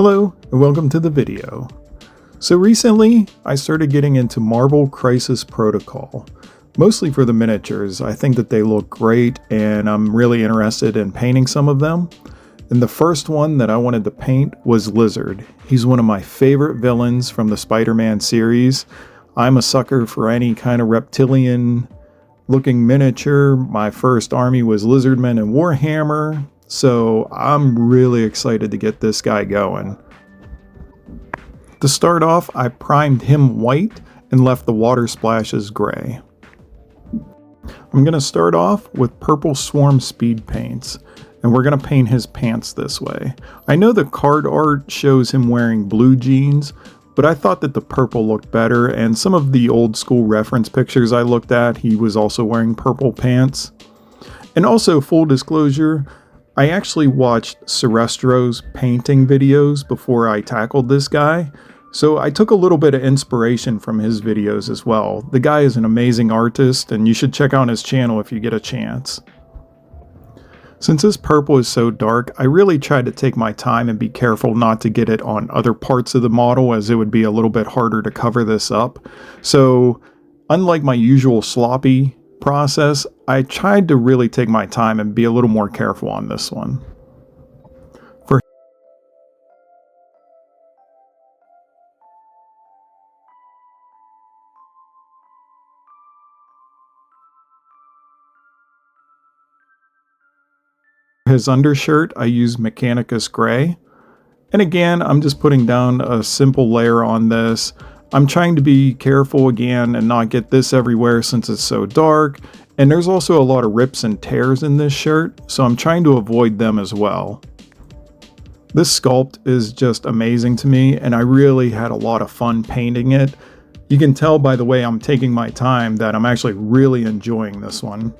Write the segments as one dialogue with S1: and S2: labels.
S1: Hello and welcome to the video. So recently I started getting into Marvel Crisis Protocol, mostly for the miniatures. I think that they look great and I'm really interested in painting some of them. And the first one that I wanted to paint was Lizard. He's one of my favorite villains from the Spider-Man series. I'm a sucker for any kind of reptilian looking miniature. My first army was Lizardmen and Warhammer. So I'm really excited to get this guy going. To start off, I primed him white and left the water splashes gray. I'm going to start off with Purple Swarm speed paints, and we're going to paint his pants this way. I know the card art shows him wearing blue jeans, but I thought that the purple looked better, and some of the old school reference pictures I looked at, he was also wearing purple pants. And also, full disclosure, I actually watched Serestro's painting videos before I tackled this guy, so I took a little bit of inspiration from his videos as well. The guy is an amazing artist, and you should check out his channel if you get a chance. Since this purple is so dark, I really tried to take my time and be careful not to get it on other parts of the model, as it would be a little bit harder to cover this up. So, unlike my usual sloppy process, I tried to really take my time and be a little more careful on this one. For his undershirt, I used Mechanicus Gray. And again, I'm just putting down a simple layer on this. I'm trying to be careful again and not get this everywhere since it's so dark. And there's also a lot of rips and tears in this shirt, so I'm trying to avoid them as well. This sculpt is just amazing to me, and I really had a lot of fun painting it. You can tell by the way I'm taking my time that I'm actually really enjoying this one.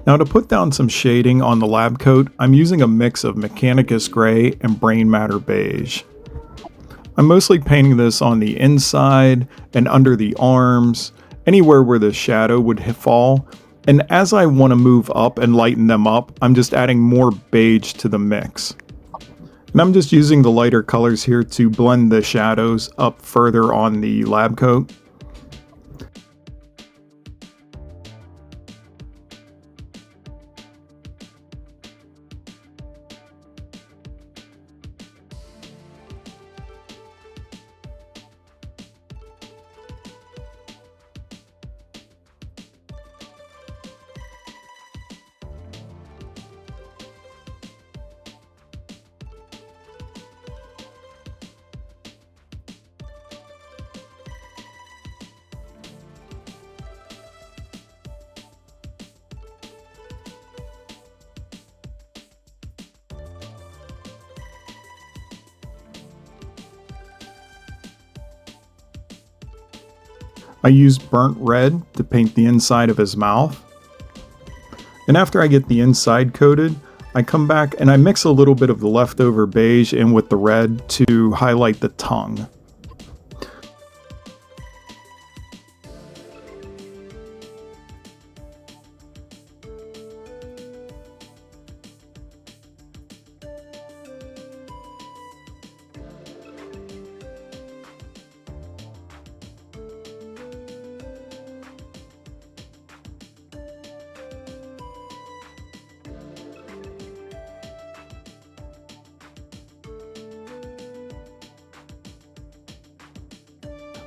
S1: Now to put down some shading on the lab coat, I'm using a mix of Mechanicus Gray and Brain Matter Beige. I'm mostly painting this on the inside and under the arms, anywhere where the shadow would fall. And as I want to move up and lighten them up, I'm just adding more beige to the mix. And I'm just using the lighter colors here to blend the shadows up further on the lab coat. I used burnt red to paint the inside of his mouth. And after I get the inside coated, I come back and I mix a little bit of the leftover beige in with the red to highlight the tongue.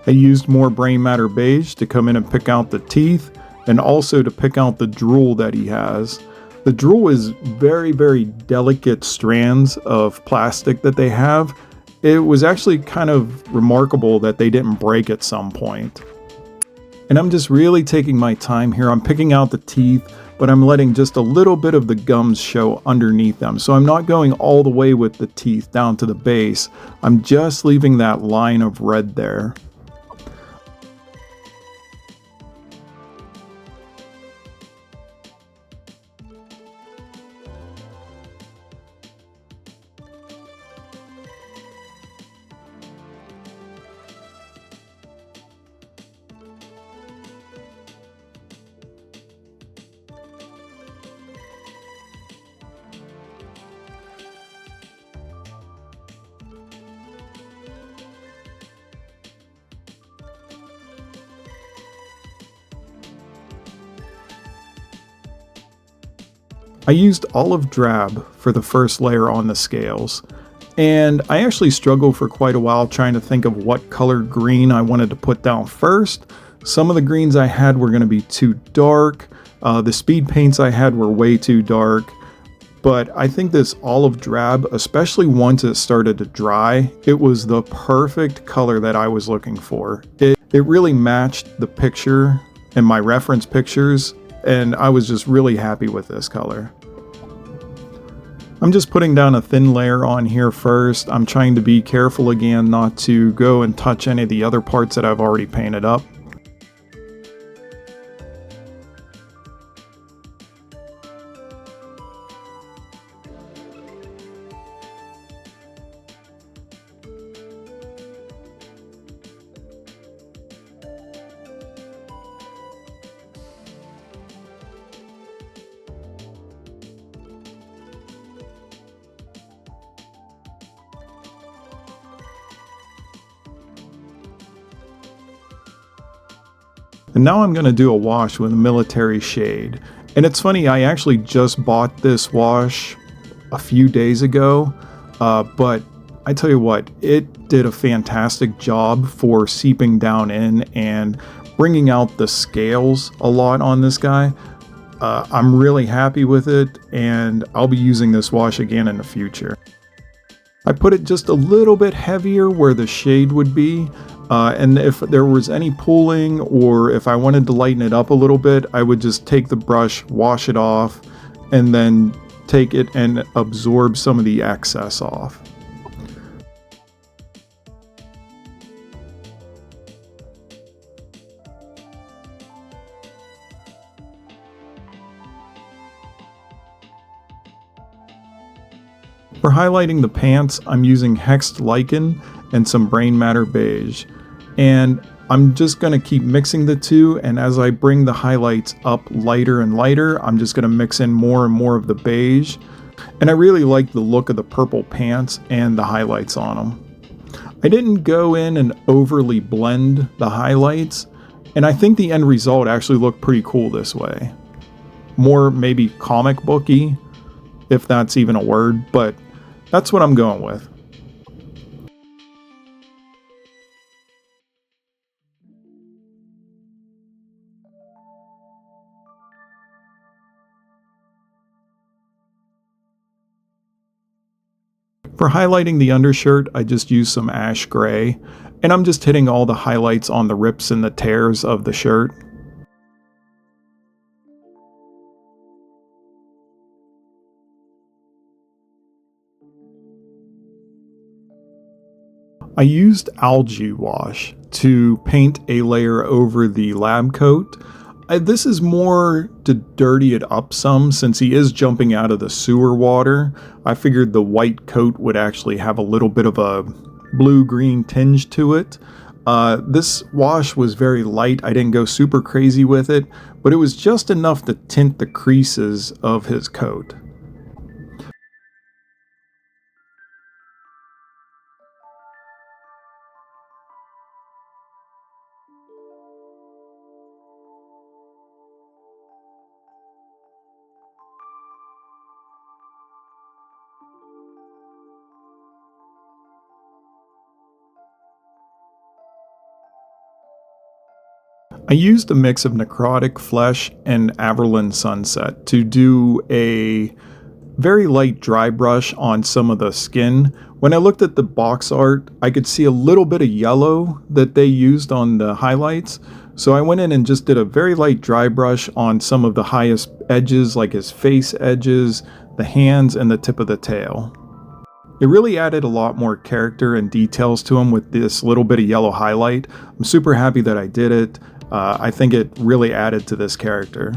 S1: I used more Brain Matter Beige to come in and pick out the teeth and also to pick out the drool that he has. The drool is very, very delicate strands of plastic that they have. It was actually kind of remarkable that they didn't break at some point. And I'm just really taking my time here. I'm picking out the teeth, but I'm letting just a little bit of the gums show underneath them. So I'm not going all the way with the teeth down to the base. I'm just leaving that line of red there. I used olive drab for the first layer on the scales, and I actually struggled for quite a while trying to think of what color green I wanted to put down first. Some of the greens I had were going to be too dark. The speed paints I had were way too dark. But I think this olive drab, especially once it started to dry, it was the perfect color that I was looking for. It really matched the picture and my reference pictures, and I was just really happy with this color. I'm just putting down a thin layer on here first. I'm trying to be careful again not to go and touch any of the other parts that I've already painted up. And now I'm going to do a wash with a military shade. And it's funny, I actually just bought this wash a few days ago, but I tell you what, it did a fantastic job for seeping down in and bringing out the scales a lot on this guy. I'm really happy with it, and I'll be using this wash again in the future. I put it just a little bit heavier where the shade would be. And if there was any pooling, or if I wanted to lighten it up a little bit, I would just take the brush, wash it off, and then take it and absorb some of the excess off. For highlighting the pants, I'm using Hexed Lichen and some Brain Matter Beige. And I'm just going to keep mixing the two, and as I bring the highlights up lighter and lighter, I'm just going to mix in more and more of the beige. And I really like the look of the purple pants and the highlights on them. I didn't go in and overly blend the highlights, and I think the end result actually looked pretty cool this way. More maybe comic booky, if that's even a word, but that's what I'm going with. For highlighting the undershirt, I just used some ash gray, and I'm just hitting all the highlights on the rips and the tears of the shirt. I used algae wash to paint a layer over the lab coat. This is more to dirty it up some, since he is jumping out of the sewer water. I figured the white coat would actually have a little bit of a blue-green tinge to it. This wash was very light. I didn't go super crazy with it, but it was just enough to tint the creases of his coat. I used a mix of Necrotic Flesh and Averland Sunset to do a very light dry brush on some of the skin. When I looked at the box art, I could see a little bit of yellow that they used on the highlights. So I went in and just did a very light dry brush on some of the highest edges, like his face edges, the hands, and the tip of the tail. It really added a lot more character and details to him with this little bit of yellow highlight. I'm super happy that I did it. I think it really added to this character.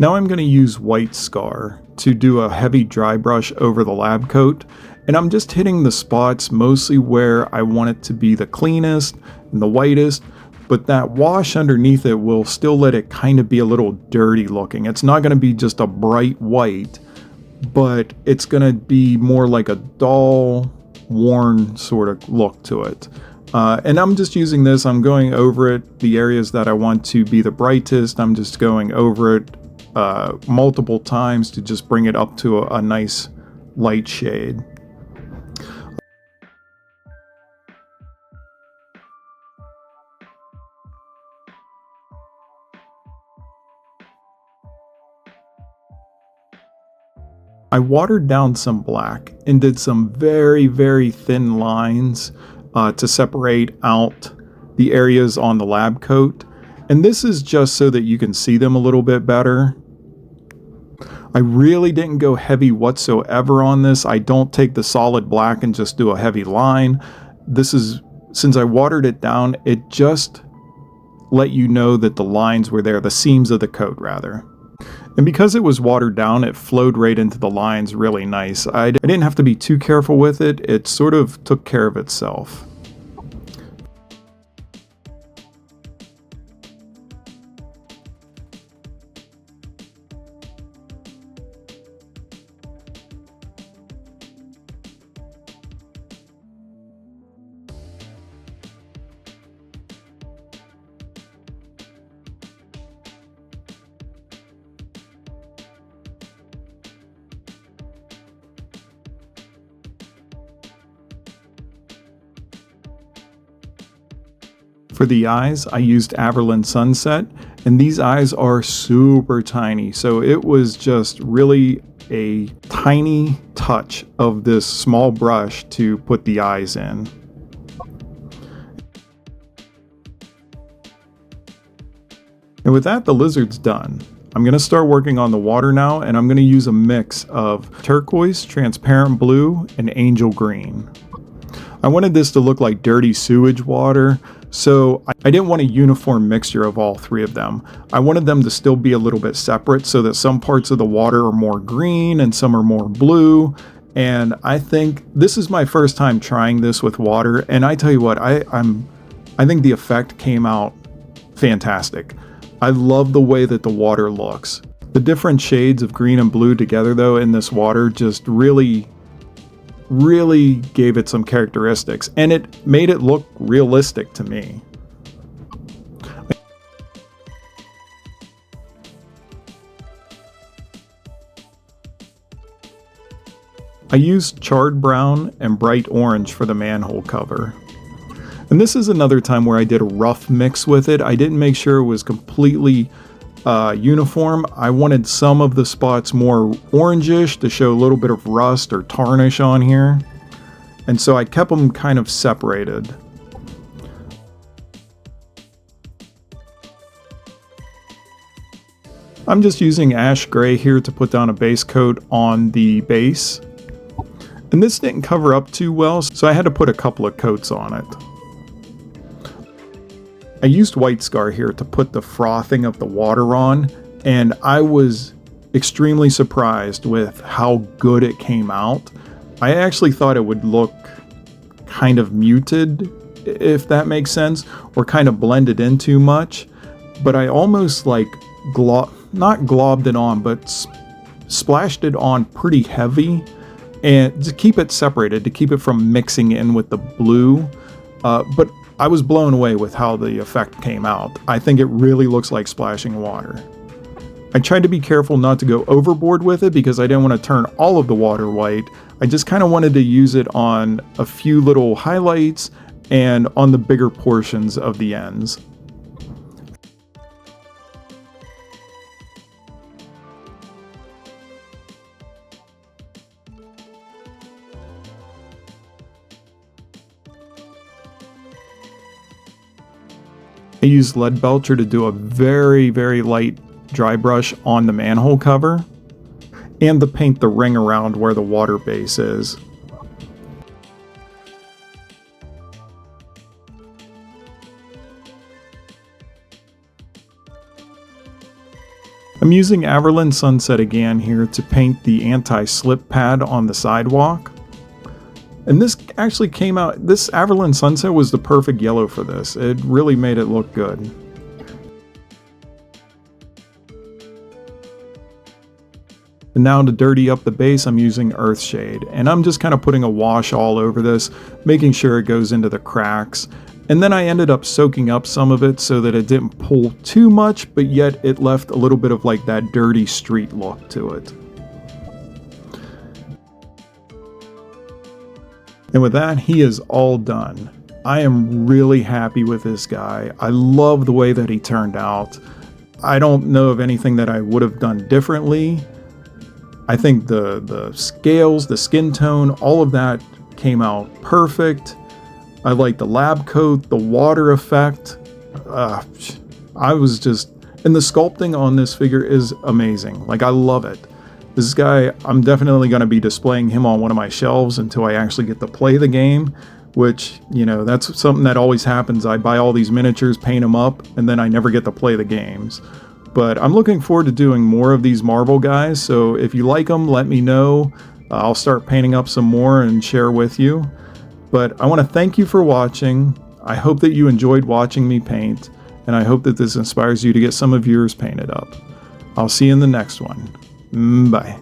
S1: Now I'm going to use White Scar to do a heavy dry brush over the lab coat, and I'm just hitting the spots mostly where I want it to be the cleanest and the whitest, but that wash underneath it will still let it kind of be a little dirty looking. It's not going to be just a bright white, but it's going to be more like a dull, worn sort of look to it. And I'm just using this, I'm going over it, the areas that I want to be the brightest, I'm just going over it multiple times to just bring it up to a nice light shade. I watered down some black and did some very, very thin lines to separate out the areas on the lab coat. And this is just so that you can see them a little bit better. I really didn't go heavy whatsoever on this. I don't take the solid black and just do a heavy line. This is, since I watered it down, it just let you know that the lines were there, the seams of the coat rather. And because it was watered down, it flowed right into the lines really nice. I didn't have to be too careful with it. It sort of took care of itself. For the eyes, I used Averland Sunset, and these eyes are super tiny, so it was just really a tiny touch of this small brush to put the eyes in. And with that, the lizard's done. I'm going to start working on the water now, and I'm going to use a mix of turquoise, transparent blue, and angel green. I wanted this to look like dirty sewage water, so I didn't want a uniform mixture of all three of them. I wanted them to still be a little bit separate so that some parts of the water are more green and some are more blue. And I think this is my first time trying this with water, and I tell you what, I think the effect came out fantastic. I love the way that the water looks. The different shades of green and blue together though in this water just really gave it some characteristics, and it made it look realistic to me. I used charred brown and bright orange for the manhole cover. And this is another time where I did a rough mix with it. I didn't make sure it was completely uniform. I wanted some of the spots more orangish to show a little bit of rust or tarnish on here. And so I kept them kind of separated. I'm just using ash gray here to put down a base coat on the base. And this didn't cover up too well, so I had to put a couple of coats on it. I used white scar here to put the frothing of the water on, and I was extremely surprised with how good it came out. I actually thought it would look kind of muted, if that makes sense, or kind of blended in too much, but I almost like not globbed it on, but splashed it on pretty heavy, and to keep it separated, to keep it from mixing in with the blue, but I was blown away with how the effect came out. I think it really looks like splashing water. I tried to be careful not to go overboard with it because I didn't want to turn all of the water white. I just kind of wanted to use it on a few little highlights and on the bigger portions of the ends. I used lead belcher to do a very light dry brush on the manhole cover and to paint the ring around where the water base is. I'm using Averland Sunset again here to paint the anti-slip pad on the sidewalk. And this actually came out, this Averland Sunset was the perfect yellow for this. It really made it look good. And now to dirty up the base, I'm using Earthshade. And I'm just kind of putting a wash all over this, making sure it goes into the cracks. And then I ended up soaking up some of it so that it didn't pull too much, but yet it left a little bit of like that dirty street look to it. And with that, he is all done. I am really happy with this guy. I love the way that he turned out. I don't know of anything that I would have done differently. I think the scales, the skin tone, all of that came out perfect. I like the lab coat, the water effect. I was just, and the sculpting on this figure is amazing. Like, I love it. This guy, I'm definitely going to be displaying him on one of my shelves until I actually get to play the game, which, you know, that's something that always happens. I buy all these miniatures, paint them up, and then I never get to play the games. But I'm looking forward to doing more of these Marvel guys, so if you like them, let me know. I'll start painting up some more and share with you. But I want to thank you for watching. I hope that you enjoyed watching me paint, and I hope that this inspires you to get some of yours painted up. I'll see you in the next one. Bye.